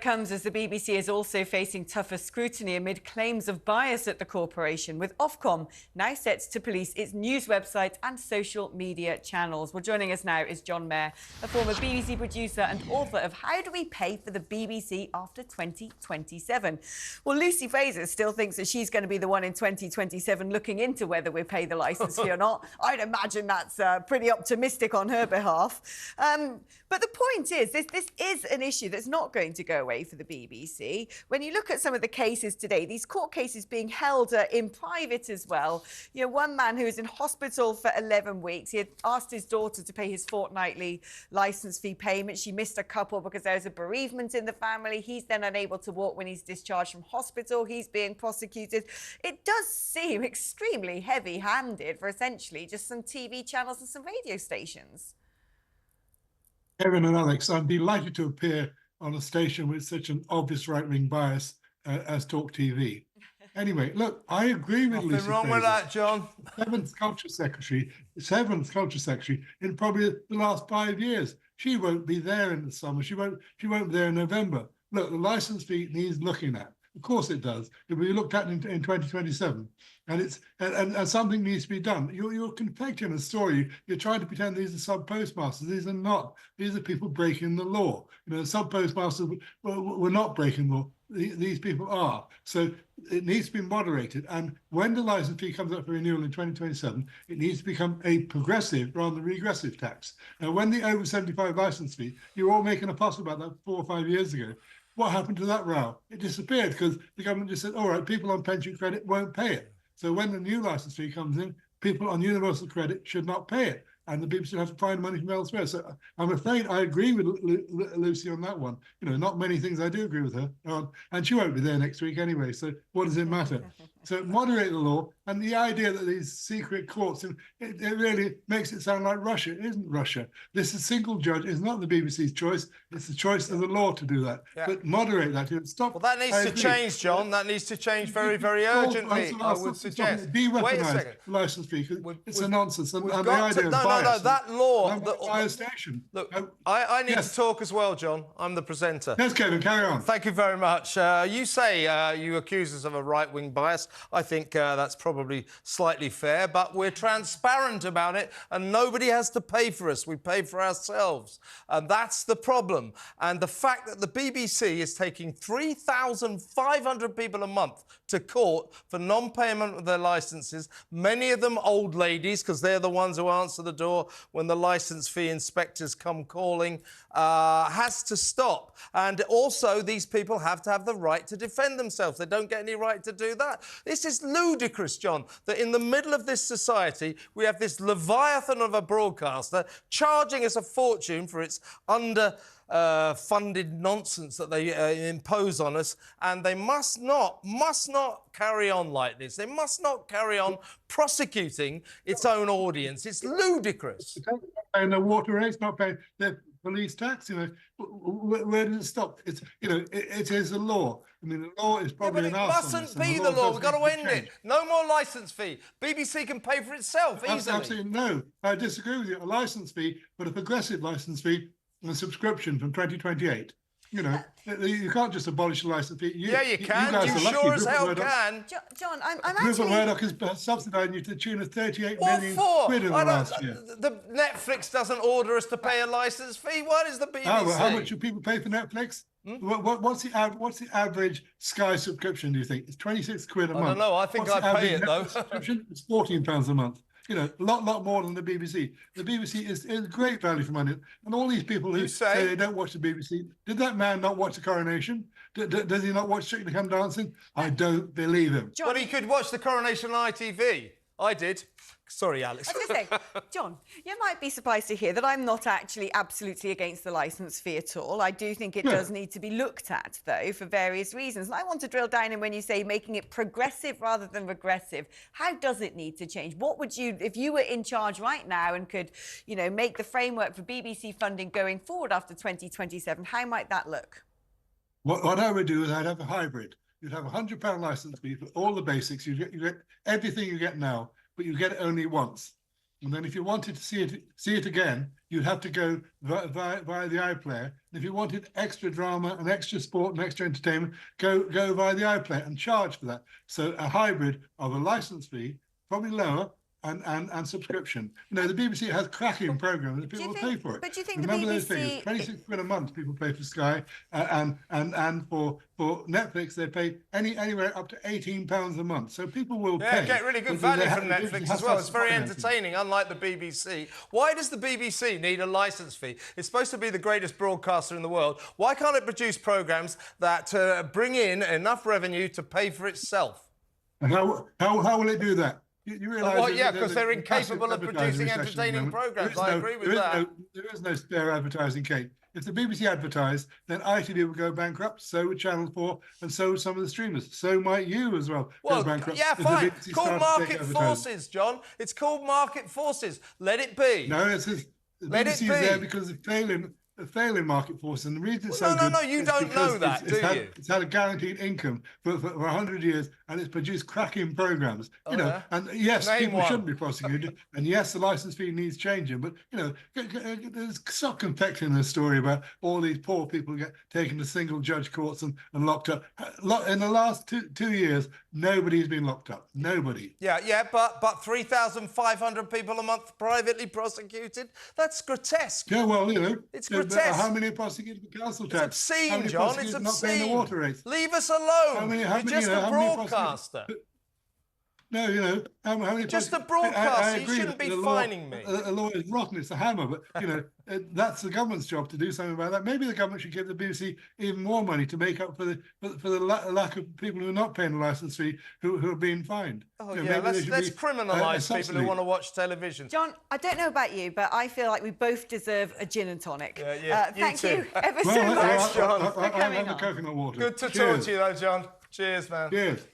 comes as the BBC is also facing tougher scrutiny amid claims of bias at the corporation, with Ofcom now set to police its news websites and social media channels. Well, joining us now is John Mair, a former BBC producer and author of How Do We Pay for the BBC After 2027? Well, Lucy Fraser still thinks that she's going to be the one in 2027 looking into whether we pay the licence fee or not. I'd imagine that's pretty optimistic on her behalf. But the point is, this is an issue that's not going to go away for the BBC. When you look at some of the cases today, these court cases being held in private as well. You know, one man who was in hospital for 11 weeks, he had asked his daughter to pay his fortnightly licence fee payment. She missed a couple because there was a bereavement in the family. He's then unable to walk when he's discharged from hospital. He's being prosecuted. It does seem extremely heavy-handed for essentially just some TV channels and some radio stations. Kevin and Alex, I'm delighted to appear on a station with such an obvious right-wing bias as talkTV. Anyway, look, I agree with Lucy Nothing wrong with that, John. Seventh culture secretary in probably the last 5 years. She won't be there in the summer. She won't be there in November. Look, the licence fee needs looking at. Of course it does. It will be looked at in 2027, and something needs to be done. You're confecting a story. You're trying to pretend these are sub-postmasters. These are not. These are people breaking the law. You know, sub-postmasters were not breaking the law. These people are. So it needs to be moderated. And when the licence fee comes up for renewal in 2027, it needs to become a progressive rather than regressive tax. Now, when the over 75 licence fee, you were all making a fuss about that 4 or 5 years ago. What happened to that row? It disappeared because the government just said, all right, people on pension credit won't pay it. So when the new licence fee comes in, people on universal credit should not pay it. And the BBC have to find money from elsewhere. So I'm afraid I agree with Lucy on that one. You know, not many things I do agree with her on. And she won't be there next week anyway. So what does it matter? So moderate the law. And the idea that these secret courts, it really makes it sound like Russia. It isn't Russia. This is single judge. It's not the BBC's choice. It's the choice of the law to do that. Yeah. But moderate that. Stop. Well, that needs to change, John. That needs to change very, very urgently, I would suggest. Wait a second. Licence fee. It's a nonsense. And the idea of no, that law. Look, I need to talk as well, John. I'm the presenter. Yes, Kevin, carry on. Thank you very much. You say you accuse us of a right-wing bias. I think that's probably slightly fair, but we're transparent about it and nobody has to pay for us. We pay for ourselves. And that's the problem. And the fact that the BBC is taking 3,500 people a month to court for non-payment of their licences, many of them old ladies, because they're the ones who answer the door when the licence fee inspectors come calling, has to stop. And also, these people have to have the right to defend themselves. They don't get any right to do that. This is ludicrous, John, that in the middle of this society, we have this leviathan of a broadcaster charging us a fortune for its funded nonsense that they impose on us, and they must not carry on like this. They must not carry on prosecuting its own audience. It's ludicrous. It's not paying the water rates, not paying the police tax. You know, where does it stop? It's, you know, it is the law. I mean, the law is probably an arse. It mustn't be the law. We've got to end it. No more licence fee. BBC can pay for itself easily. Absolutely no. I disagree with you. A licence fee, but a progressive licence fee and a subscription from 2028. You know, you can't just abolish the licence fee. You can. You sure as hell can. John, I'm actually... Rupert Murdoch is subsidising you to the tune of 38 million quid in the last year. The Netflix doesn't order us to pay a licence fee. Why does the BBC? How much do people pay for Netflix? What's the average Sky subscription, do you think? It's 26 quid a month. I don't know. I think I pay it, though. Subscription? It's £14 a month. You know, a lot more than the BBC. The BBC is great value for money. And all these people who say they don't watch the BBC, did that man not watch the coronation? Does he not watch Strictly Come Dancing? I don't believe him. John, well, he could watch the coronation on ITV. I did. Sorry, Alex. I was going to say, John, you might be surprised to hear that I'm not actually absolutely against the licence fee at all. I do think it does need to be looked at, though, for various reasons. And I want to drill down in when you say making it progressive rather than regressive. How does it need to change? What would you, if you were in charge right now and could, you know, make the framework for BBC funding going forward after 2027, how might that look? What I would do is I'd have a hybrid. You'd have a £100 licence fee for all the basics. You get everything you get now, but you get it only once. And then if you wanted to see it again, you'd have to go via the iPlayer. And if you wanted extra drama and extra sport and extra entertainment, go via the iPlayer and charge for that. So a hybrid of a license fee, probably lower, and subscription. You know, the BBC has cracking programmes and people will pay for it. But do you think Remember the BBC... those figures? 26 quid a month people pay for Sky, and for Netflix they pay anywhere up to £18 a month. So people will pay. Yeah, get really good value from Netflix as well. It's very entertaining, unlike the BBC. Why does the BBC need a licence fee? It's supposed to be the greatest broadcaster in the world. Why can't it produce programmes that bring in enough revenue to pay for itself? And how will it do that? You realise? Well, yeah, because they're incapable of producing entertaining programmes. I agree with that. There is no spare advertising, Kate. If the BBC advertised, then ITV would go bankrupt, so would Channel 4, and so would some of the streamers. So might you as well go bankrupt. Yeah, fine. It's called market forces, John. It's called market forces. Let it be. No, the BBC is there because of failing market forces, and the reason it's so good. No, you don't know that, do you? It's had a guaranteed income for 100 years, and it's produced cracking programmes. You know, and yes, people shouldn't be prosecuted, and yes, the licence fee needs changing. But you know, there's stop confecting a story about all these poor people get taken to single judge courts and locked up. In the last two years, nobody's been locked up. Nobody. Yeah, but 3,500 people a month privately prosecuted. That's grotesque. Yeah, well, you know, it's grotesque. How many are prosecuted for council tax? It's obscene, John. It's obscene. Not paying the water rates? Leave us alone. You're just a broadcaster. No, you know, how many... Just a broadcaster. You shouldn't be fining me. A lawyer's rotten. It's a hammer. But, you know, that's the government's job to do something about that. Maybe the government should give the BBC even more money to make up for the lack of people who are not paying the licence fee who are being fined. Oh, you know, let's criminalise people who want to watch television. John, I don't know about you, but I feel like we both deserve a gin and tonic. Yeah, thank you ever so much, John. for coming on. on. Coconut water. Good to talk to you, though, John. Cheers, man. Cheers.